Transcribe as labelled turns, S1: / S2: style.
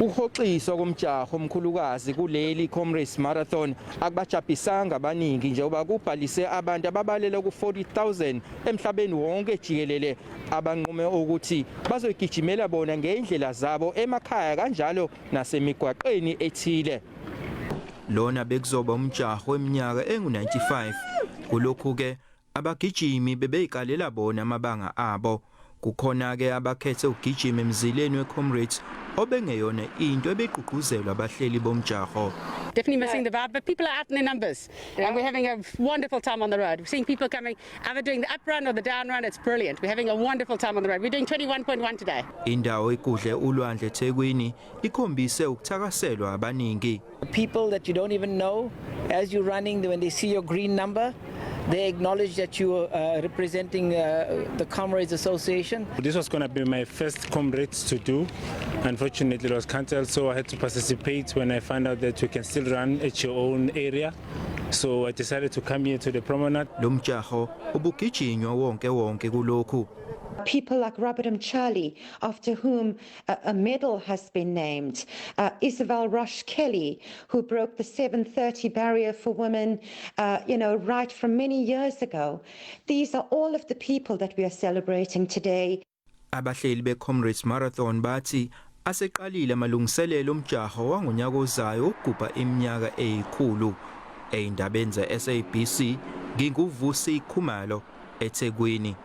S1: Ukuhoxiswa komdyarho omkhulukazi kuleli Comrades Marathon akubajabhisanga abaningi njengoba kubhalise abantu ababalela ku-40,000 emhlabeni wonke jikelele abanqume ukuthi bazogijimela bona ngendlela zabo emakhaya kanjalo nasemigwaqeni ethile. Lona bekuzoba umdyarho weminyaka engu-95 kulokhu ke abagijimi bebeyikalela bona amabanga abo. Kukhona ke abakhethe ukugijima emzileni weComrades obengeyona into ebegqugquzelwa abahleli bomdyarho.
S2: Definitely missing the vibe, but people are out in their numbers, and we're having a wonderful time on the road. We're seeing people coming, either doing the up run or the down run. It's brilliant. We're having a wonderful time on the road. We're doing 21.1 today.
S1: Indawo ekudle ulwandle eThekwini ikhombise ukuthakaselwa abaningi.
S3: People that you don't even know, as you're running, when they see your green number, they acknowledge that you are representing the Comrades Association.
S4: This was going to be my first Comrades to do. Unfortunately, it was cancelled, so I had to participate when I found out that you can still run at your own area. So I decided to come here to the promenade.
S1: Lomdyarho ubugijinywa wonke kulokhu.
S5: People like Robert M. Charlie, after whom a medal has been named. Isabel Roche Kelly, who broke the 7:30 barrier for women, right from many years ago. These are all of the people that we are celebrating today.
S1: Abahleli beComrades Marathon bathi aseqalile amalungiselelo omdyarho wangonyaka ozayo ukugubha iminyaka eyikhulu. Eindabeni ze SABC nginguvusi Khumalo eThekwini.